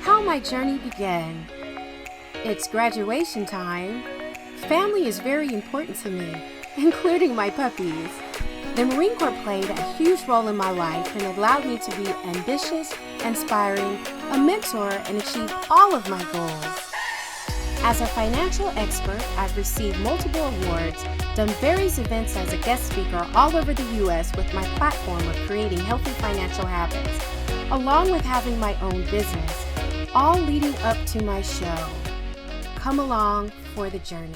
how my journey began. It's graduation time. Family is very important to me, including my puppies. The Marine Corps played a huge role in my life and allowed me to be ambitious, inspiring, a mentor, and achieve all of my goals. As a financial expert, I've received multiple awards, done various events as a guest speaker all over the U.S. with my platform of creating healthy financial habits, along with having my own business, all leading up to my show. Come along for the journey.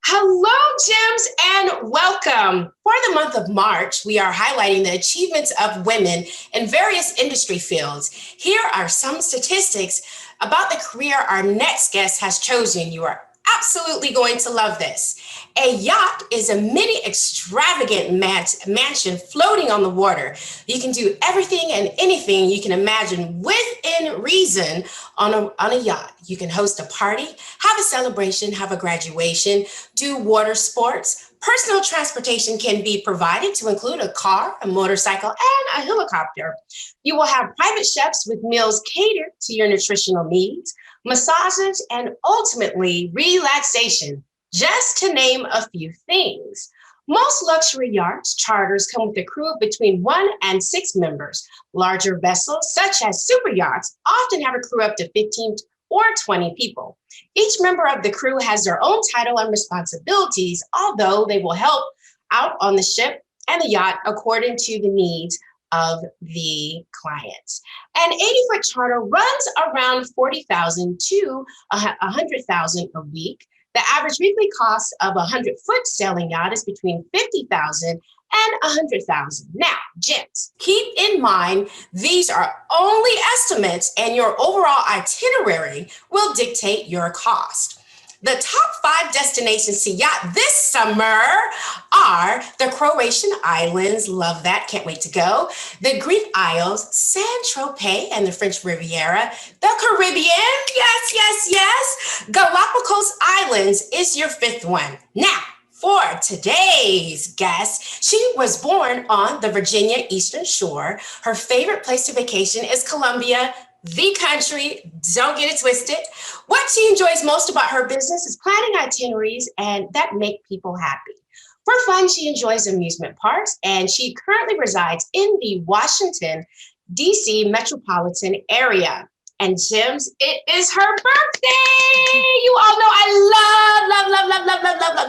Hello, Gems, and welcome. For the month of March, we are highlighting the achievements of women in various industry fields. Here are some statistics about the career our next guest has chosen. You are absolutely going to love this. A yacht is a mini extravagant mansion floating on the water. You can do everything and anything you can imagine within reason on a yacht. You can host a party, have a celebration, have a graduation, do water sports. Personal transportation can be provided to include a car, a motorcycle, and a helicopter. You will have private chefs with meals catered to your nutritional needs, massages, and ultimately relaxation, just to name a few things. Most luxury yachts charters come with a crew of between 1 and 6 members. Larger vessels, such as super yachts, often have a crew up to 15 or 20 people. Each member of the crew has their own title and responsibilities, although they will help out on the ship and the yacht according to the needs of the clients. An 80-foot charter runs around $40,000 to $100,000 a week. The average weekly cost of a 100-foot sailing yacht is between $50,000 and $100,000. Now, gents, keep in mind, these are only estimates and your overall itinerary will dictate your cost. The top 5 destinations to yacht this summer are the Croatian Islands, love that, can't wait to go. The Greek Isles, Saint-Tropez and the French Riviera. The Caribbean, yes. Galapagos Islands is your 5th one. Now, for today's guest, she was born on the Virginia Eastern Shore. Her favorite place to vacation is Colombia, the country, don't get it twisted. What she enjoys most about her business is planning itineraries and that make people happy. For fun, she enjoys amusement parks, and she currently resides in the Washington, D.C. metropolitan area. And Gems, it is her birthday. You all know I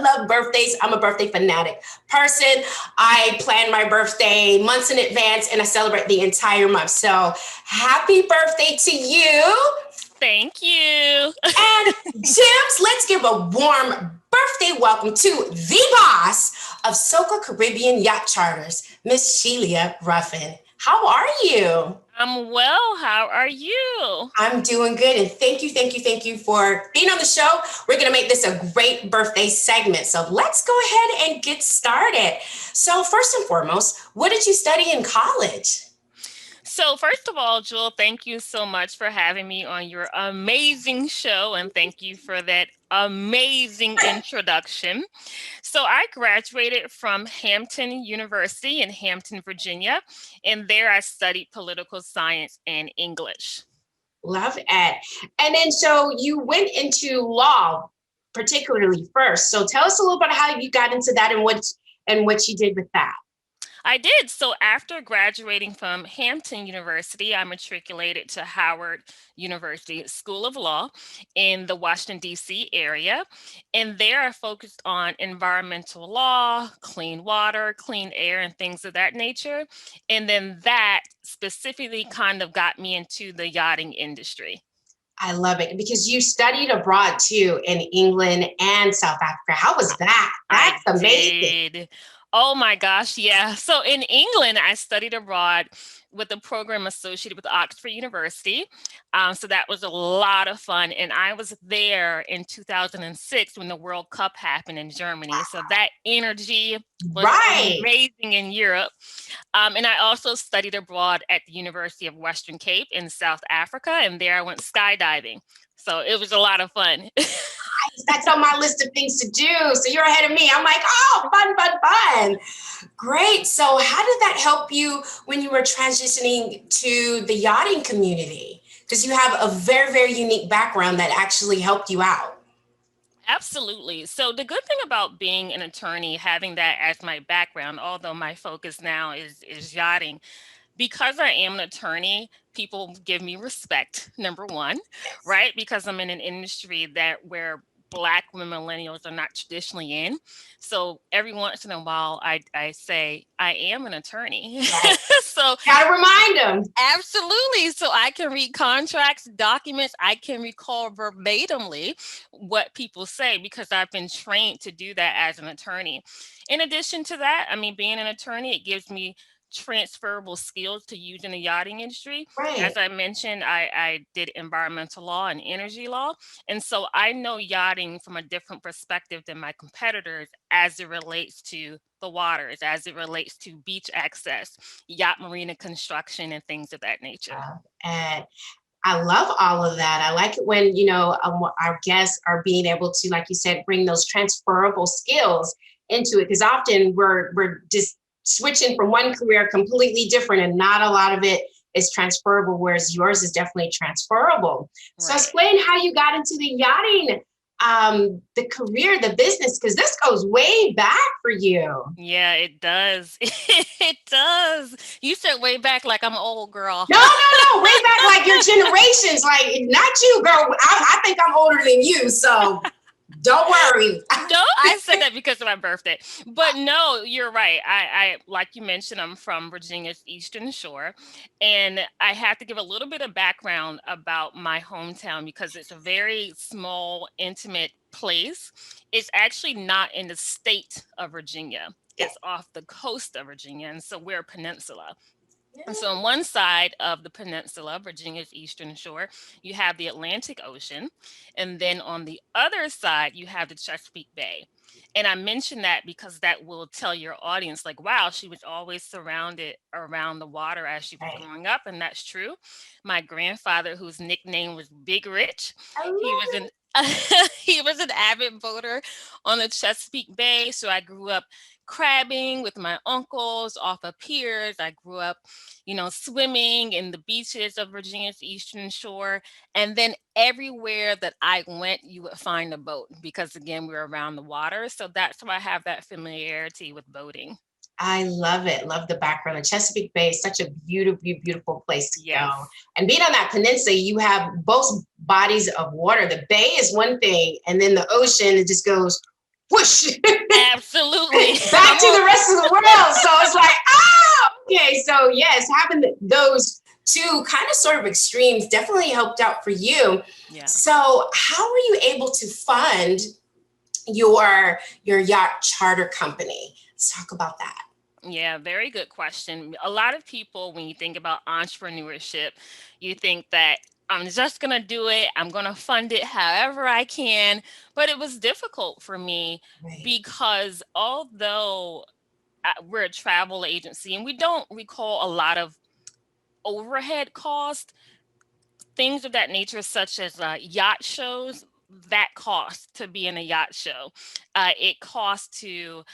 love birthdays. I'm a birthday fanatic person. I plan my birthday months in advance and I celebrate the entire month. So happy birthday to you. Thank you. And Gems, let's give a warm birthday welcome to the boss of Soca Caribbean Yacht Charters, Miss Sheila Ruffin. How are you? I'm well. How are you? I'm doing good. And thank you for being on the show. We're going to make this a great birthday segment. So let's go ahead and get started. So first and foremost, what did you study in college? So first of all, Jewel, thank you so much for having me on your amazing show. And thank you for that amazing introduction. So I graduated from Hampton University in Hampton, Virginia. And there I studied political science and English. Love it. And then so you went into law, particularly first. So tell us a little bit how you got into that and what you did with that. I did. So after graduating from Hampton University, I matriculated to Howard University School of Law in the Washington, D.C. area. And there I focused on environmental law, clean water, clean air, and things of that nature. And then that specifically kind of got me into the yachting industry. I love it because you studied abroad too in England and South Africa. How was that? That's amazing. Oh my gosh, yeah. So in England, I studied abroad with a program associated with Oxford University. So that was a lot of fun. And I was there in 2006 when the World Cup happened in Germany. So that energy was amazing in Europe. And I also studied abroad at the University of Western Cape in South Africa. And there I went skydiving. So it was a lot of fun. That's on my list of things to do. So you're ahead of me. I'm like, oh, fun. Great. So how did that help you when you were transitioning to the yachting community? because you have a very, very unique background that actually helped you out. Absolutely. So the good thing about being an attorney, having that as my background, although my focus now is yachting, because I am an attorney, people give me respect, number one, Yes. right? Because I'm in an industry that where Black women millennials are not traditionally in. So every once in a while, I say, I am an attorney. Right. So Gotta remind them. absolutely. So I can read contracts, documents. I can recall verbatimly what people say because I've been trained to do that as an attorney. In addition to that, I mean, being an attorney, it gives me transferable skills to use in the yachting industry. Right. As I mentioned, I did environmental law and energy law. And so I know yachting from a different perspective than my competitors as it relates to the waters, as it relates to beach access, yacht marina construction, and things of that nature. And I love all of that. I like it when, our guests are being able to, like you said, bring those transferable skills into it. Because often we're just switching from one career completely different and not a lot of it is transferable, whereas yours is definitely transferable. So Right. explain how you got into the yachting, the career, the business, because this goes way back for you. Yeah, it does. It does. You said way back like I'm an old girl. No, no, no, way back like your generations, like not you, girl. I think I'm older than you, so don't worry. No, I said that because of my birthday. But no, you're right. I like you mentioned, I'm from Virginia's Eastern Shore. And I have to give a little bit of background about my hometown because it's a very small, intimate place. It's actually not in the state of Virginia. Yes. It's off the coast of Virginia. And so we're a peninsula. And so on one side of the peninsula, Virginia's Eastern Shore, you have the Atlantic Ocean. And then on the other side, you have the Chesapeake Bay. And I mention that because that will tell your audience, like, wow, she was always surrounded around the water as she was Right. growing up. And that's true. My grandfather, whose nickname was Big Rich, I he love was it. an he was an avid boater on the Chesapeake Bay. So I grew up crabbing with my uncles off of piers. I grew up swimming in the beaches of Virginia's Eastern Shore. And then everywhere that I went, you would find a boat because, again, we were around the water. So that's why I have that familiarity with boating. I love it. Love the background. The Chesapeake Bay is such a beautiful, beautiful place to go. Yes. And being on that peninsula, you have both bodies of water. The bay is one thing, and then the ocean, it just goes whoosh Absolutely. back to the rest of the world. So it's like, okay. So yes, having those two kind of sort of extremes definitely helped out for you. Yeah. So how were you able to fund your yacht charter company? Let's talk about that. Yeah, very good question. A lot of people, when you think about entrepreneurship, you think that I'm just going to do it, I'm going to fund it however I can. But it was difficult for me Right. because although we're a travel agency and we don't recall a lot of overhead cost, things of that nature, such as yacht shows, that costs to be in a yacht show. It costs to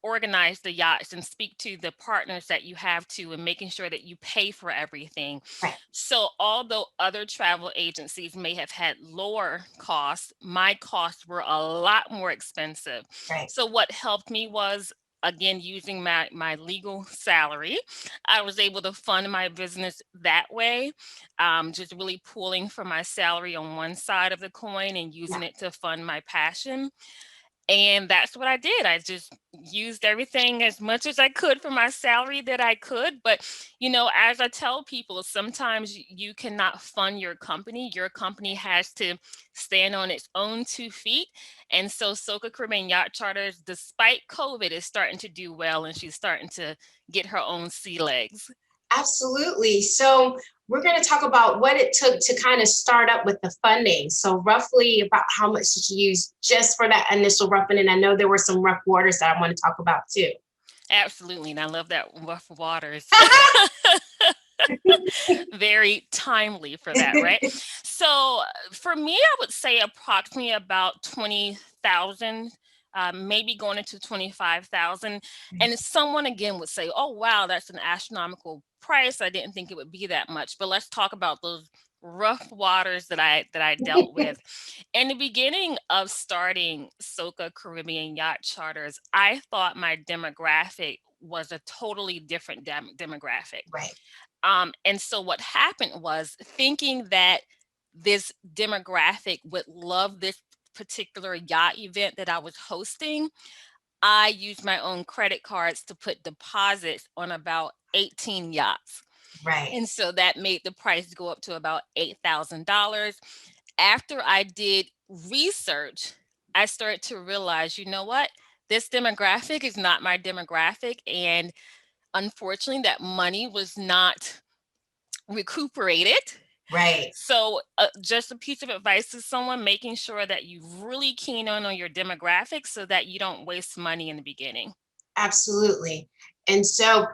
organize the yachts and speak to the partners that you have to and making sure that you pay for everything. Right. So, although other travel agencies may have had lower costs, my costs were a lot more expensive. Right. So, what helped me was, again, using my legal salary. I was able to fund my business that way, just really pulling from my salary on one side of the coin and Yeah. using it to fund my passion. And that's what I did. I just used everything as much as I could for my salary that I could. But, as I tell people, sometimes you cannot fund your company. Your company has to stand on its own 2 feet. And so Soca Caribbean Yacht Charters, despite COVID, is starting to do well and she's starting to get her own sea legs. Absolutely. So we're going to talk about what it took to kind of start up with the funding. So roughly about how much did you use just for that initial roughing? And I know there were some rough waters that I want to talk about too. Absolutely. And I love that rough waters. Very timely for that, right? So for me, I would say approximately about 20,000 maybe going into 25,000. And someone again would say, oh, wow, that's an astronomical price. I didn't think it would be that much. But let's talk about those rough waters that I dealt with. In the beginning of starting Soca Caribbean Yacht Charters, I thought my demographic was a totally different demographic. Right. And so what happened was, thinking that this demographic would love this particular yacht event that I was hosting, I used my own credit cards to put deposits on about 18 yachts. Right. And so that made the price go up to about $8,000. After I did research, I started to realize, you know what? This demographic is not my demographic. And unfortunately, that money was not recuperated. Right. So just a piece of advice to someone, making sure that you really keen on your demographics so that you don't waste money in the beginning. Absolutely. And so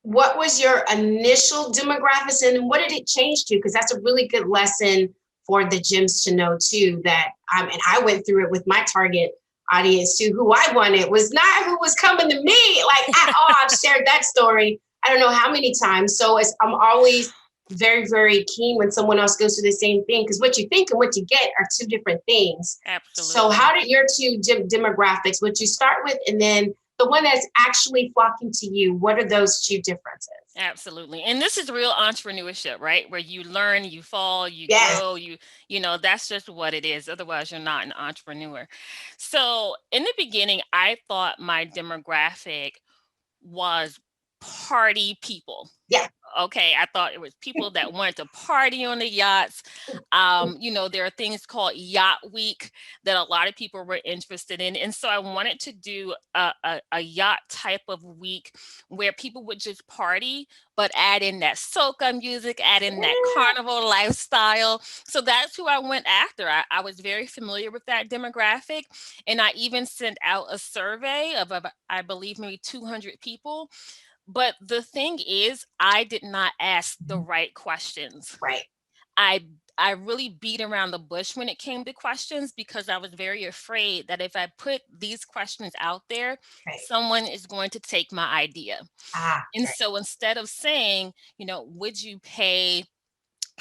what was your initial demographics and what did it change to? Because that's a really good lesson for the gyms to know too, that and I went through it with my target audience too. Who I wanted was not who was coming to me like at all. I've shared that story I don't know how many times. So I'm always very, very keen when someone else goes through the same thing, because what you think and what you get are two different things. Absolutely. So how did your two demographics, what you start with, and then the one that's actually flocking to you, what are those two differences? Absolutely. And this is real entrepreneurship, right? Where you learn, you fall, you Yes. grow, that's just what it is. Otherwise, you're not an entrepreneur. So in the beginning, I thought my demographic was party people. Yeah. Okay, I thought it was people that wanted to party on the yachts. There are things called Yacht Week that a lot of people were interested in. And so I wanted to do a yacht type of week where people would just party, but add in that soca music, add in that carnival lifestyle. So that's who I went after. I was very familiar with that demographic. And I even sent out a survey of, I believe, maybe 200 people. But the thing is, I did not ask the right questions. Right. I really beat around the bush when it came to questions, because I was very afraid that if I put these questions out there, someone is going to take my idea. And so instead of saying, would you pay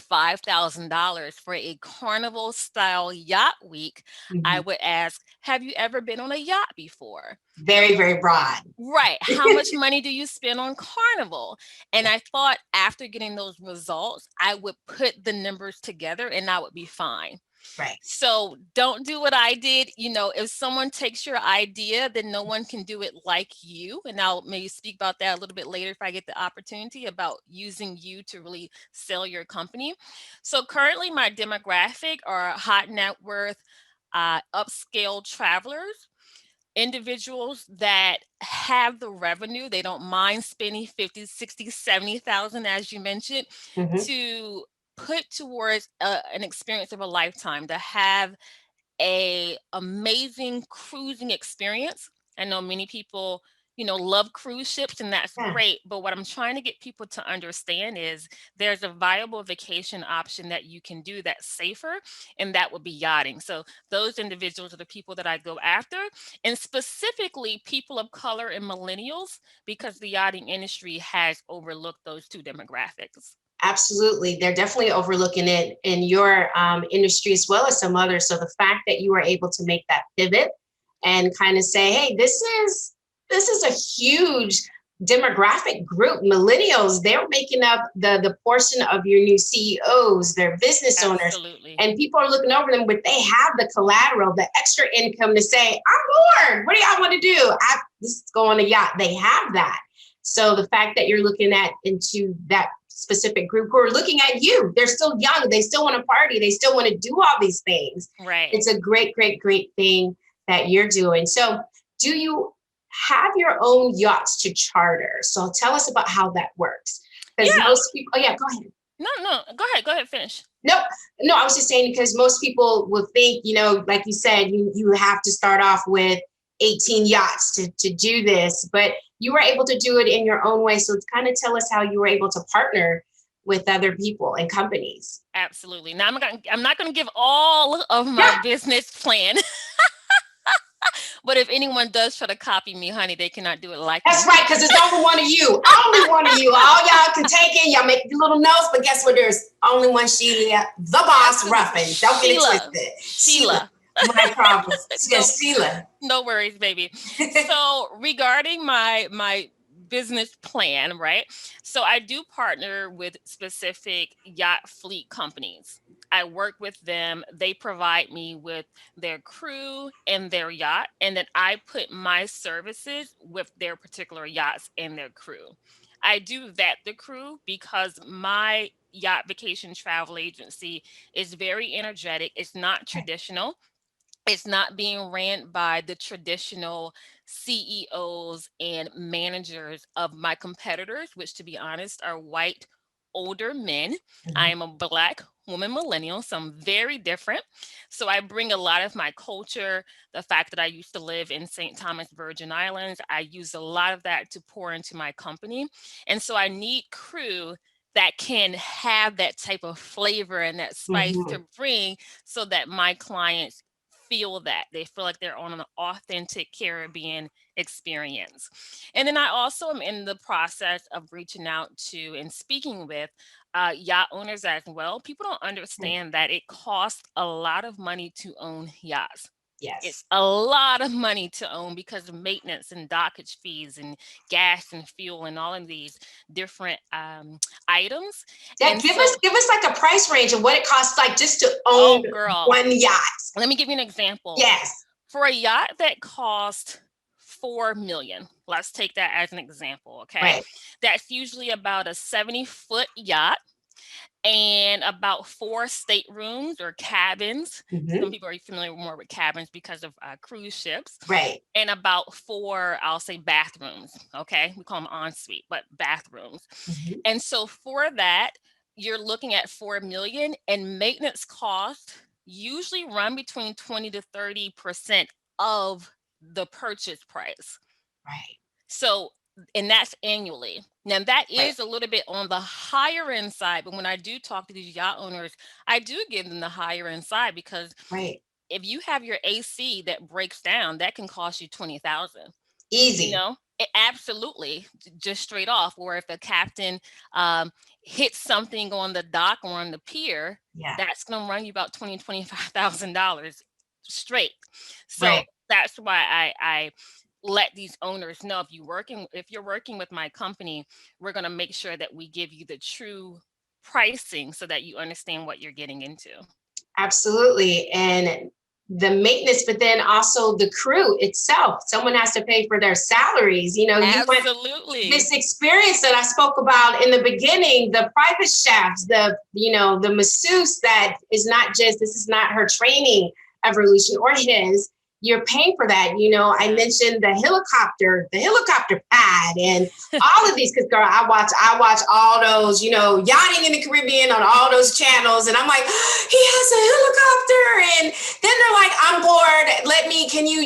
$5,000 for a carnival style yacht week, I would ask, have you ever been on a yacht before? Very, very broad. Right. How much money do you spend on carnival? And I thought after getting those results, I would put the numbers together and I would be fine. Right. So don't do what I did. If someone takes your idea, then no one can do it like you. And I'll maybe speak about that a little bit later if I get the opportunity, about using you to really sell your company. So currently my demographic are high net worth, upscale travelers, individuals that have the revenue. They don't mind spending 50, 60, 70,000, as you mentioned, to put towards an experience of a lifetime, to have a amazing cruising experience. I know many people, love cruise ships, and that's great. But what I'm trying to get people to understand is there's a viable vacation option that you can do that's safer, and that would be yachting. So those individuals are the people that I go after, and specifically people of color and millennials, because the yachting industry has overlooked those two demographics. Absolutely. They're definitely overlooking it in your industry as well as some others. So the fact that you were able to make that pivot and kind of say, hey, this is a huge demographic group. Millennials, they're making up the portion of your new CEOs, their business owners. Absolutely. And people are looking over them, but they have the collateral, the extra income to say, I'm bored. What do y'all want to do? This is going on a yacht. They have that. So the fact that you're looking into that specific group who are looking at you, they're still young, they still want to party, they still want to do all these things. Right. It's a great, great, great thing that you're doing. So do you have your own yachts to charter? So tell us about how that works. Because most people, go ahead. No, go ahead, finish. No, I was just saying, because most people will think, like you said, you have to start off with 18 yachts to do this, but you were able to do it in your own way. So kind of tell us how you were able to partner with other people and companies. Absolutely. Now I'm not going to give all of my business plan. But if anyone does try to copy me, honey, they cannot do it like That's me. right, because it's only one of you. Only one of you. All y'all can take it. Y'all make your little notes, but guess what? There's only one Sheila, the boss Ruffin. Don't get it twisted. Sheila. My problem. Yes, Sheila. No worries, baby. So regarding my business plan, right? So I do partner with specific yacht fleet companies. I work with them. They provide me with their crew and their yacht, and then I put my services with their particular yachts and their crew. I do vet the crew because my yacht vacation travel agency is very energetic. It's not traditional. It's not being ran by the traditional CEOs and managers of my competitors, which, to be honest, are white, older men. I Mhm. am a Black woman millennial, so I'm very different. So I bring a lot of my culture, the fact that I used to live in St. Thomas, Virgin Islands. I use a lot of that to pour into my company. And so I need crew that can have that type of flavor and that spice Mhm. to bring so that my clients feel that they feel like they're on an authentic Caribbean experience. And then I also am in the process of reaching out to and speaking with yacht owners as well. People don't understand that it costs a lot of money to own yachts. It's Yes. a lot of money to own because of maintenance and dockage fees and gas and fuel and all of these different items. Yeah, And give so, us like a price range of what it costs, like just to own oh, girl, one yacht. let me give you an example. Yes. For a yacht that cost 4 million, let's take that as an example, okay? Right. That's usually about a 70-foot yacht and about 4 staterooms or cabins. Some Hmm. people are familiar more with cabins because of cruise ships, Right. and about 4, I'll say, bathrooms, okay? We call them ensuite, but bathrooms. Hmm. And so for that, you're looking at 4 million, and maintenance costs usually run between 20 to 30% of the purchase price. Right. So, and that's annually. Now that Right. is a little bit on the higher end side, but when I do talk to these yacht owners, I do give them the higher end side because Right. if you have your AC that breaks down, that can cost you 20,000. You Easy. know, absolutely, just straight off. Or if the captain um, hits something on the dock or on the pier, Yeah. that's going to run you about $25,000 straight. So Right. that's why I let these owners know if you're working with my company, we're going to make sure that we give you the true pricing so that you understand what you're getting into. Absolutely. And the maintenance, but then also the crew itself. Someone has to pay for their salaries. You want Absolutely. this experience that I spoke about in the beginning, the private chefs, the masseuse that is not just, this is not her training evolution or his. You're paying for that. I Yeah. mentioned the helicopter pad and all of these, because girl, I watch all those, yachting in the Caribbean on all those channels. And I'm like, he has a helicopter. And then they're like, I'm bored. Can you,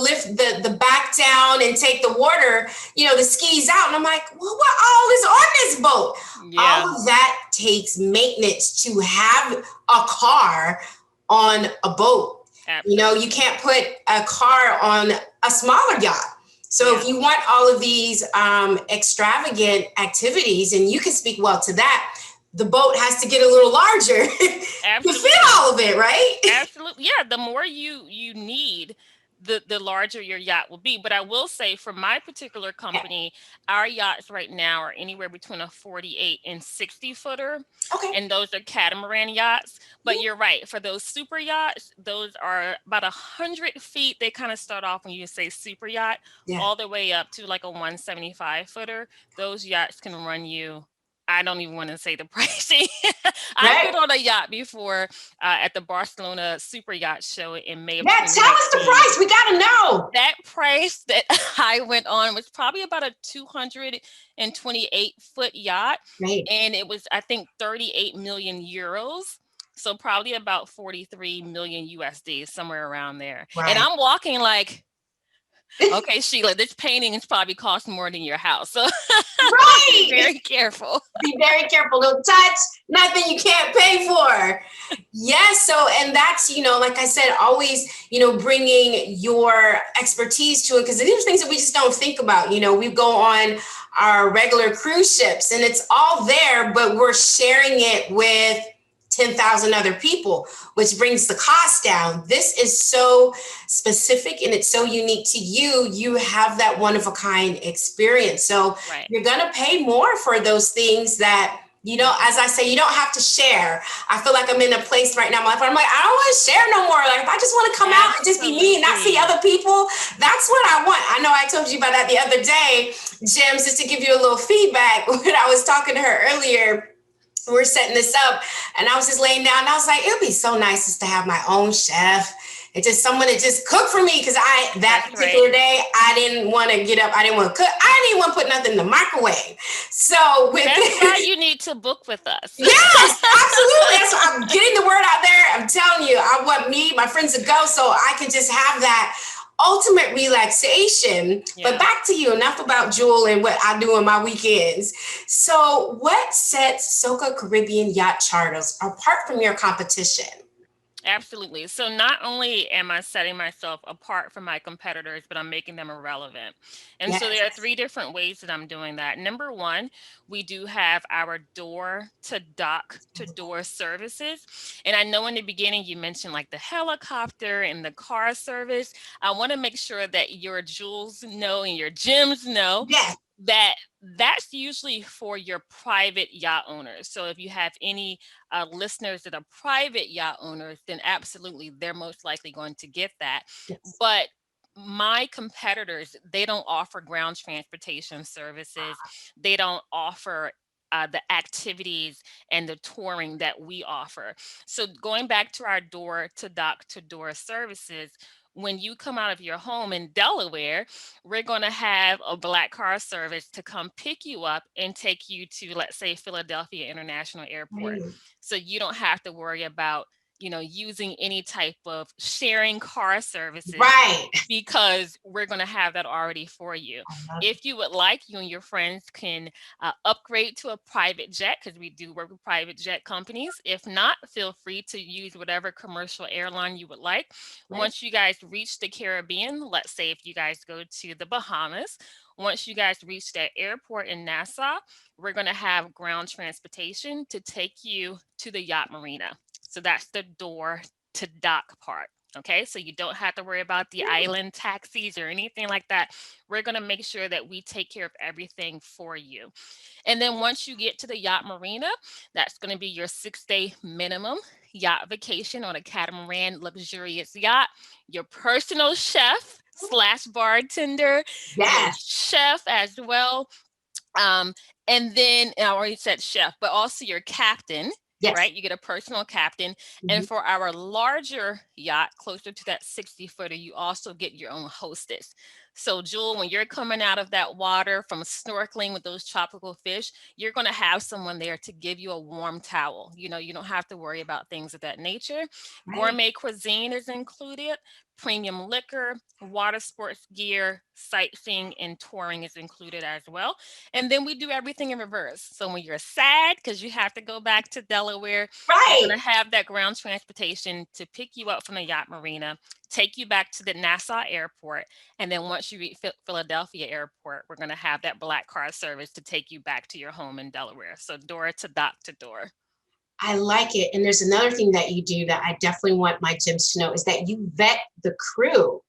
lift the back down and take the water, the skis out. And I'm like, well, what all is on this boat? Yeah. All of that takes maintenance to have a car on a boat. You Absolutely. can't put a car on a smaller yacht. So Yeah. if you want all of these extravagant activities, and you can speak well to that, the boat has to get a little larger to fit Absolutely. all of it, right? Absolutely. Yeah, the more you need, the larger your yacht will be. But I will say for my particular company, our yachts right now are anywhere between a 48 and 60 footer. Okay. And those are catamaran yachts. But you're right, for those super yachts, those are about 100 feet. They kind of start off when you say super yacht, Yeah. all the way up to like a 175 footer. Those yachts can run you. I don't even want to say the pricing. I've Right. been on a yacht before at the Barcelona Super Yacht Show in May of Yeah. Tell us the 2019. price. We got to know. That price that I went on was probably about a 228-foot yacht. Right. And it was, I think, 38 million euros. So probably about 43 million USD, somewhere around there. And Right. I'm walking like, okay, Sheila, this painting is probably cost more than your house. So be Right. very careful. Be very careful. Don't touch nothing you can't pay for. Yes. So, and that's, like I said, always, bringing your expertise to it, because these are things that we just don't think about. We go on our regular cruise ships and it's all there, but we're sharing it with 10,000 other people, which brings the cost down. This is so specific and it's so unique to you. You have that one of a kind experience. So Right. you're going to pay more for those things that, as I say, you don't have to share. I feel like I'm in a place right now in my life where I'm like, I don't want to share no more. Like, if I just want to come out and just be me and not see Absolutely. other people, that's what I want. I know I told you about that the other day, Jim, just to give you a little feedback. When I was talking to her earlier, we're setting this up, and I was just laying down, and I was like, it would be so nice just to have my own chef. It's just someone to just cook for me, because that That's right. particular day, I didn't want to get up. I didn't want to cook. I didn't even want to put nothing in the microwave. So with That's why you need to book with us. yes, absolutely. That's why I'm getting the word out there. I'm telling you, I want me, my friends to go so I can just have that ultimate relaxation. But Yeah. back to you, enough about Jewel and what I do on my weekends. So, what sets Soca Caribbean Yacht Charters apart from your competition? Absolutely. So not only am I setting myself apart from my competitors, but I'm making them irrelevant. And so Yes. there are three different ways that I'm doing that. Number one, we do have our door to dock to door services. And I know in the beginning you mentioned like the helicopter and the car service. I want to make sure that your jewels know and your gems know Yes. that that's usually for your private yacht owners. So if you have any listeners that are private yacht owners, then absolutely they're most likely going to get that. Yes. But my competitors, they don't offer ground transportation services. They don't offer the activities and the touring that we offer. So going back to our door to dock to door services, when you come out of your home in Delaware, we're going to have a black car service to come pick you up and take you to, let's say, Philadelphia International Airport. So you don't have to worry about, using any type of sharing car services Right. because we're going to have that already for you. If you would like, you and your friends can upgrade to a private jet because we do work with private jet companies. If not, feel free to use whatever commercial airline you would like. Right. Once you guys reach the Caribbean, let's say if you guys go to the Bahamas, once you guys reach that airport in Nassau, we're going to have ground transportation to take you to the yacht marina. So that's the door to dock part. Okay, so you don't have to worry about the island taxis or anything like that. We're going to make sure that we take care of everything for you. And then once you get to the yacht marina, that's going to be your 6 day minimum yacht vacation on a catamaran luxurious yacht. Your personal chef slash bartender, your Yes. chef as well, um, and then I already said chef, but also your captain, Yes. right? You get a personal captain. And Mhm. for our larger yacht, closer to that 60-footer, you also get your own hostess. So, Jewel, when you're coming out of that water from snorkeling with those tropical fish, you're going to have someone there to give you a warm towel. You don't have to worry about things of that nature. Right. Gourmet cuisine is included, premium liquor, water sports gear, sightseeing, and touring is included as well. And then we do everything in reverse. So when you're sad because you have to go back to Delaware, we're Right. going to have that ground transportation to pick you up from the yacht marina, take you back to the Nassau airport. And then once you reach Philadelphia airport, we're going to have that black car service to take you back to your home in Delaware. So door to dock to door. I like it. And there's another thing that you do that I definitely want my gyms to know is that you vet the crew.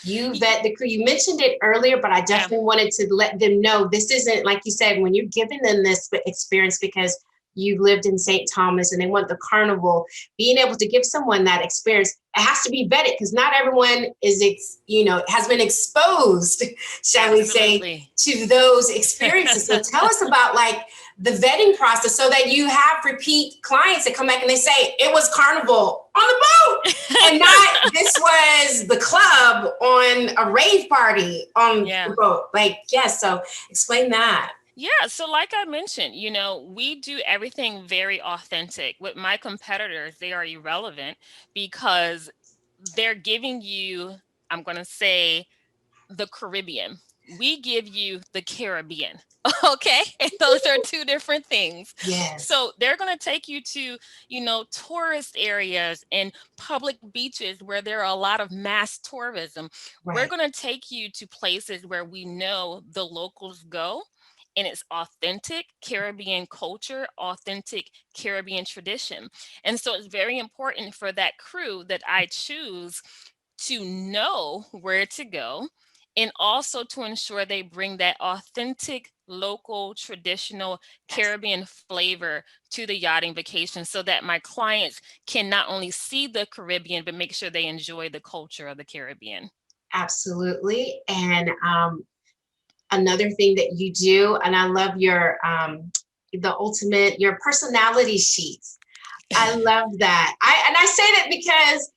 You vet the crew. You mentioned it earlier, but I Yeah, definitely wanted to let them know this isn't, like you said, when you're giving them this experience because you lived in St. Thomas and they want the carnival, being able to give someone that experience, it has to be vetted because not everyone has been exposed, shall we say, absolutely. to those experiences. So tell us about like the vetting process so that you have repeat clients that come back and they say it was carnival on the boat and not this was the club on a rave party on the Yeah. boat. Like, yes. So explain that. Yeah, so like I mentioned, we do everything very authentic. With my competitors, they are irrelevant because they're giving you, I'm going to say, the Caribbean. We give you the Caribbean. Okay. And those are two different things. Yes. So they're going to take you to, tourist areas and public beaches where there are a lot of mass tourism. We're Right. going to take you to places where we know the locals go, and it's authentic Caribbean culture, authentic Caribbean tradition. And so it's very important for that crew that I choose to know where to go, and also to ensure they bring that authentic, local, traditional Yes. Caribbean flavor to the yachting vacation, so that my clients can not only see the Caribbean, but make sure they enjoy the culture of the Caribbean. Absolutely. And another thing that you do, and I love the ultimate, your personality sheets. I love that. I say that because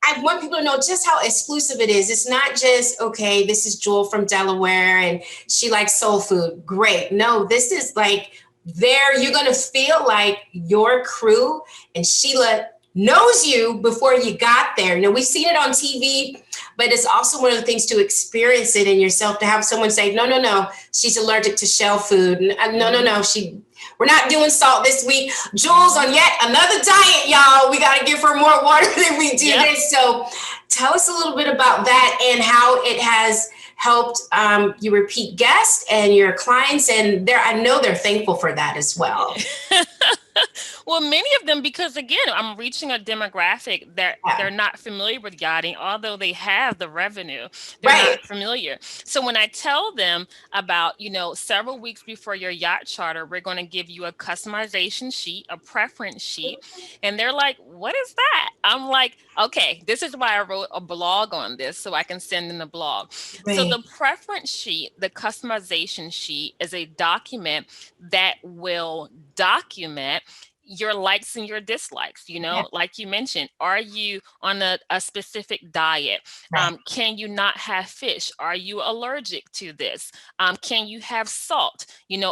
I want people to know just how exclusive it is. It's not just, okay, this is Jewel from Delaware and she likes soul food. Great. No, this is like you're going to feel like your crew and Sheila knows you before you got there. We've seen it on TV, but it's also one of the things to experience it in yourself, to have someone say, no, no, no, she's allergic to shell food. No, no, no, we're not doing salt this week. Jules on yet another diet, y'all. We got to give her more water than we do this. So tell us a little bit about that and how it has helped you repeat guests and your clients. And I know they're thankful for that as well. Well, many of them, because again, I'm reaching a demographic that they're not familiar with yachting, although they have the revenue, they're Right. not familiar. So when I tell them about, several weeks before your yacht charter, we're going to give you a customization sheet, a preference sheet. And they're like, what is that? I'm like, okay, this is why I wrote a blog on this, so I can send in the blog. So Right. the preference sheet, the customization sheet, is a document that will document your likes and your dislikes. Yeah. Like you mentioned, are you on a specific diet? Right. Can you not have fish? Are you allergic to this? Can you have salt?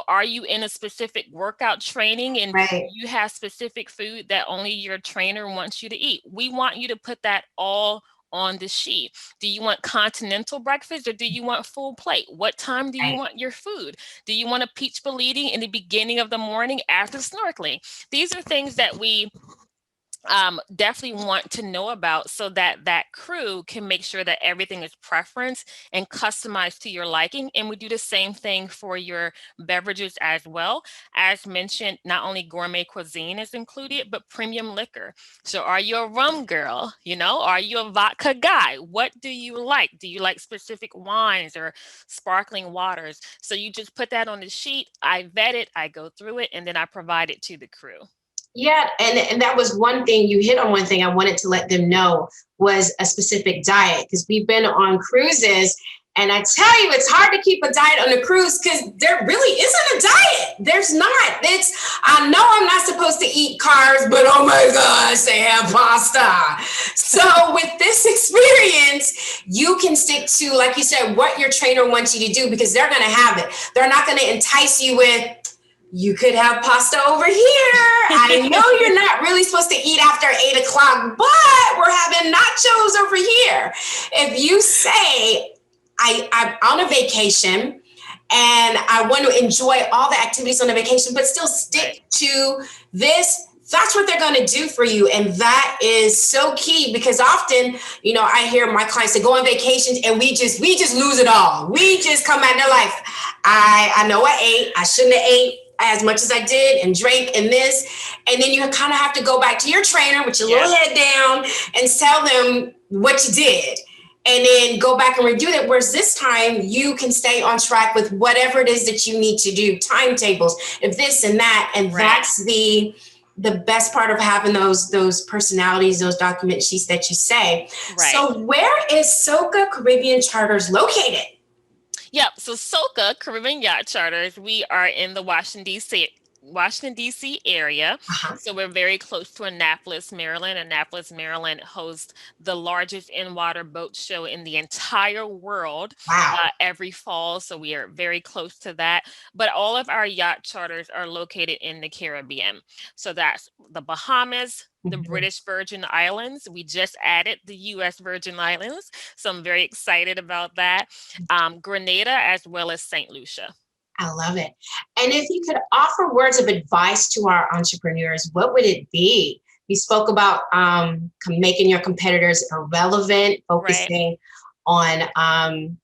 Are you in a specific workout training and Right. you have specific food that only your trainer wants you to eat? We want you to put that all on the sheet. Do you want continental breakfast or do you want full plate? What time do you Right. want your food? Do you want a peach bleeding in the beginning of the morning after snorkeling? These are things that we definitely want to know about, so that that crew can make sure that everything is preference and customized to your liking. And we do the same thing for your beverages as well. As mentioned, not only gourmet cuisine is included, but premium liquor. So are you a rum girl? Are you a vodka guy? What do you like? Do you like specific wines or sparkling waters? So you just put that on the sheet. I vet it, I go through it, and then I provide it to the crew. Yeah, and that was one thing. You hit on one thing I wanted to let them know was a specific diet, because we've been on cruises, and I tell you, it's hard to keep a diet on a cruise because there really isn't a diet. There's not. I know I'm not supposed to eat carbs, but oh my gosh, they have pasta. So with this experience, you can stick to, like you said, what your trainer wants you to do, because they're going to have it. They're not going to entice you with, you could have pasta over here. I know you're not really supposed to eat after 8 o'clock, but we're having nachos over here. If you say, I'm on a vacation and I want to enjoy all the activities on the vacation, but still stick to this, that's what they're going to do for you. And that is so key, because often, I hear my clients that go on vacations and we just lose it all. We just come back, they're like, I know I ate, I shouldn't have ate as much as I did and drank and this. And then you kind of have to go back to your trainer with your little head down and tell them what you did. And then go back and redo that. Whereas this time you can stay on track with whatever it is that you need to do, timetables, if this and that. And that's the best part of having those personalities, those document sheets that you say. Right. So where is Soca Caribbean Charters located? Yep. So Soca Caribbean Yacht Charters, we are in the Washington, D.C. Washington, D.C. area. Uh-huh. So we're very close to Annapolis, Maryland. Annapolis, Maryland hosts the largest in-water boat show in the entire world Wow. every fall. So we are very close to that. But all of our yacht charters are located in the Caribbean. So that's the Bahamas, the Mhm. British Virgin Islands. We just added the U.S. Virgin Islands. So I'm very excited about that. Grenada, as well as St. Lucia. I love it. And if you could offer words of advice to our entrepreneurs, what would it be? You spoke about making your competitors irrelevant, Right. focusing on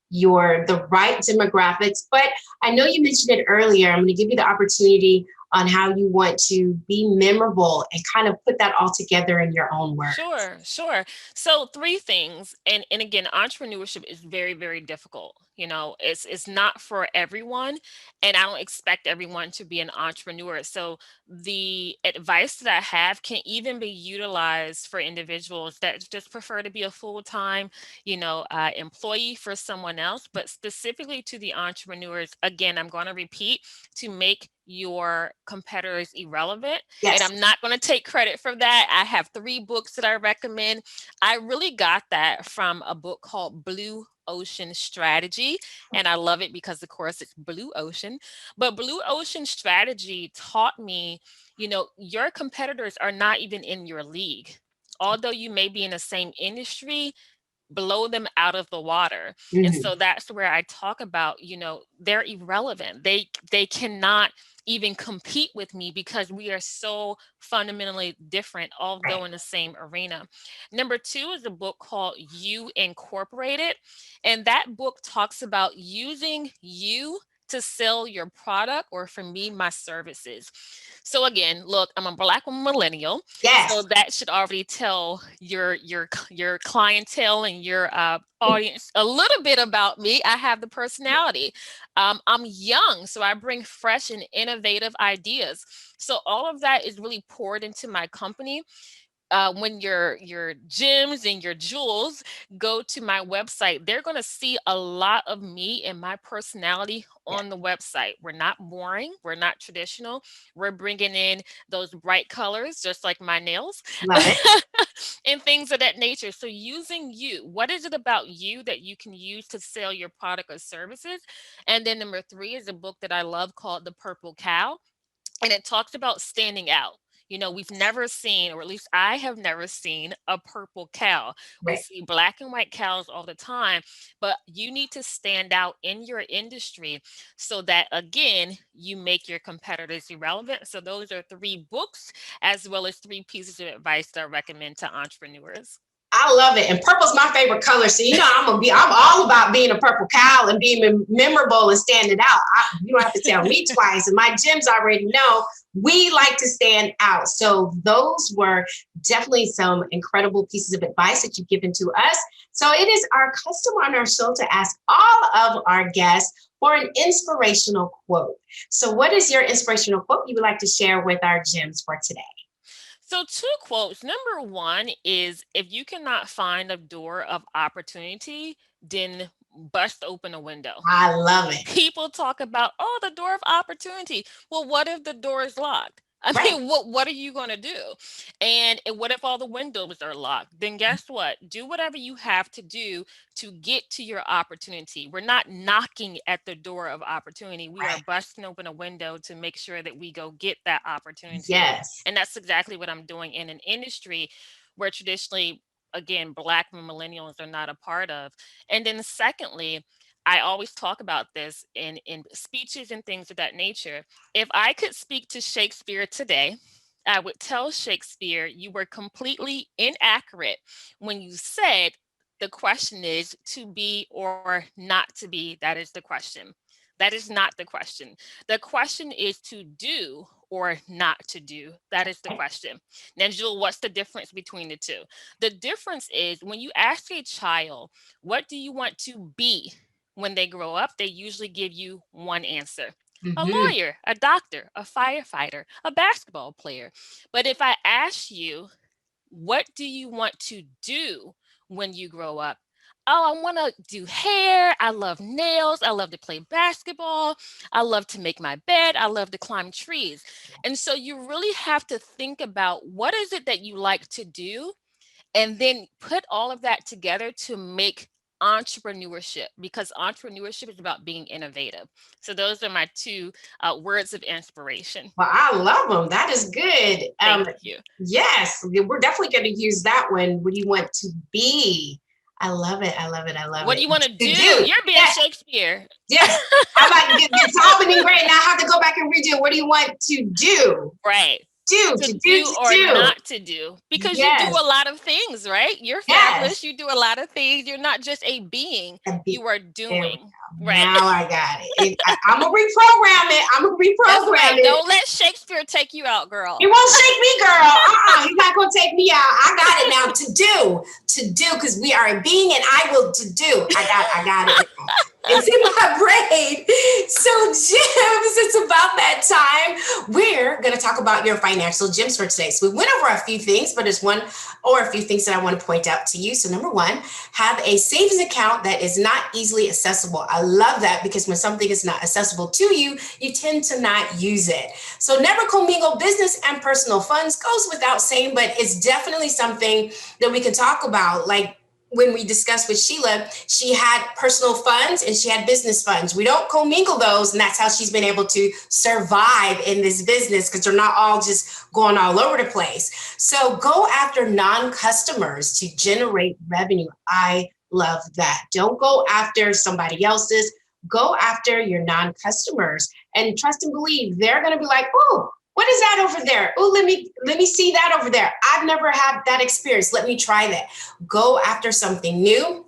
your the right demographics. But I know you mentioned it earlier. I'm going to give you the opportunity on how you want to be memorable and kind of put that all together in your own words. Sure, sure. So three things, and again, entrepreneurship is very, very difficult. It's not for everyone, and I don't expect everyone to be an entrepreneur. So the advice that I have can even be utilized for individuals that just prefer to be a full-time, employee for someone else, but specifically to the entrepreneurs. Again, I'm going to repeat, to make your competitors irrelevant. And Yes. I'm not going to take credit for that. I have three books that I recommend. I really got that from a book called Blue Ocean Strategy. And I love it because, of course, it's Blue Ocean. But Blue Ocean Strategy taught me, your competitors are not even in your league. Although you may be in the same industry, blow them out of the water. And Mhm. so that's where I talk about, they're irrelevant. They cannot even compete with me because we are so fundamentally different, Right. although in the same arena. Number two is a book called You Incorporated. And that book talks about using you to sell your product, or for me, my services. So again, look, I'm a Black millennial, so Yes. that should already tell your clientele and your audience a little bit about me. I have the personality. I'm young, so I bring fresh and innovative ideas. So all of that is really poured into my company. When your gems and your jewels go to my website, they're going to see a lot of me and my personality Yeah. on the website. We're not boring. We're not traditional. We're bringing in those bright colors, just like my nails, Love it. and things of that nature. So, using you, what is it about you that you can use to sell your product or services? And then number three is a book that I love called The Purple Cow, and it talks about standing out. We've never seen, or at least I have never seen, a purple cow. We Right. see black and white cows all the time, but you need to stand out in your industry so that, again, you make your competitors irrelevant. So, those are three books as well as three pieces of advice that I recommend to entrepreneurs. I love it. And purple's my favorite color. So, I'm all about being a purple cow and being memorable and standing out. You don't have to tell me twice. And my gyms already know we like to stand out. So, those were definitely some incredible pieces of advice that you've given to us. So, it is our custom on our show to ask all of our guests for an inspirational quote. So, what is your inspirational quote you would like to share with our gyms for today? So, two quotes. Number one is, if you cannot find a door of opportunity, then bust open a window. I love it. People talk about, oh, the door of opportunity. Well, what if the door is locked? I Right. mean, what are you going to do? And what if all the windows are locked? Then guess what? Do whatever you have to do to get to your opportunity. We're not knocking at the door of opportunity. We are Right. busting open a window to make sure that we go get that opportunity. Yes. And that's exactly what I'm doing in an industry where traditionally, again, Black millennials are not a part of. And then secondly, I always talk about this in speeches and things of that nature. If I could speak to Shakespeare today, I would tell Shakespeare, you were completely inaccurate when you said the question is to be or not to be. That is the question. That is not the question. The question is to do or not to do. That is the question. Now, Jewel, what's the difference between the two? The difference is when you ask a child, what do you want to be when they grow up? They usually give you one answer: a Hmm. lawyer, a doctor, a firefighter, a basketball player. But if I ask you, what do you want to do when you grow up? oh, I want to do hair. I love nails. I love to play basketball. I love to make my bed. I love to climb trees. And so you really have to think about what is it that you like to do, and then put all of that together to make entrepreneurship, because entrepreneurship is about being innovative. So those are my two words of inspiration. Well, I love them. That is good. Thank you. Yes, we're definitely going to use that one. What do you want to be? I love it. I love it. I love What it. do you want to do? Do. You're being Yes. Shakespeare. Yes. I'm about to get solving great. Now I have to go back and redo. What do you want to do? Right. To do. Or not to do, because you do Yes. a lot of things, right? You're Yes. fabulous. You do a lot of things. You're not just a being, you are doing. Right. Now I got it. I'm gonna reprogram it. That's right. Don't let Shakespeare take you out, girl. You won't shake me, girl. You're not gonna take me out. I got it now. To do, because we are a being, and I will to do. I got it. It's in my brain. So, Gems, it's about that time. We're going to talk about your financial gems for today. So, we went over a few things, but there's one or a few things that I want to point out to you. So, number one, have a savings account that is not easily accessible. I love that, because when something is not accessible to you, you tend to not use it. So, never commingle business and personal funds goes without saying, but it's definitely something that we can talk about. Like, when we discussed with Sheila, she had personal funds and she had business funds. We don't commingle those, and that's how she's been able to survive in this business, because they're not all just going all over the place. So go after non-customers to generate revenue. I love that. Don't go after somebody else's. Go after your non-customers, and trust and believe they're going to be like, oh, what is that over there? Oh, let me see that over there. I've never had that experience. Let me try that. Go after something new.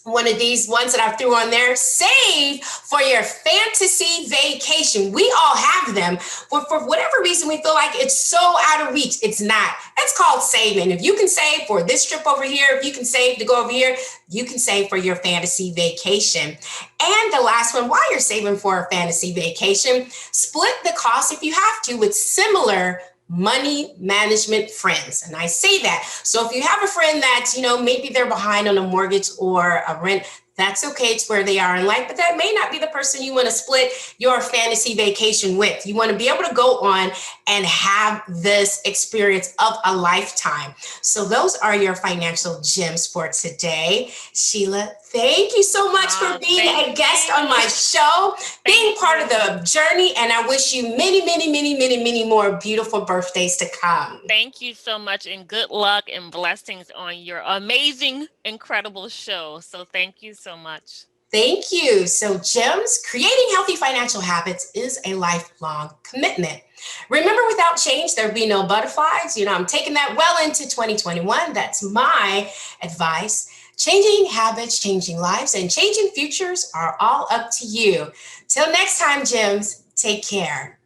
One of these ones that I threw on there, save for your fantasy vacation. We all have them, but for whatever reason, we feel like it's so out of reach. It's not. It's called saving. If you can save for this trip over here, if you can save to go over here, you can save for your fantasy vacation. And the last one, while you're saving for a fantasy vacation, split the cost if you have to with similar money management friends. And I say that. So if you have a friend that, maybe they're behind on a mortgage or a rent, that's okay. It's where they are in life, but that may not be the person you want to split your fantasy vacation with. You want to be able to go on and have this experience of a lifetime. So those are your financial gems for today. Sheila, thank you so much for being a guest on my show, being part of the journey. And I wish you many, many, many, many, many more beautiful birthdays to come. Thank you so much, and good luck and blessings on your amazing, incredible show. So thank you so much. Thank you. So, Gems, creating healthy financial habits is a lifelong commitment. Remember, without change, there'd be no butterflies. I'm taking that well into 2021. That's my advice. Changing habits, changing lives, and changing futures are all up to you. Till next time, Gems, take care.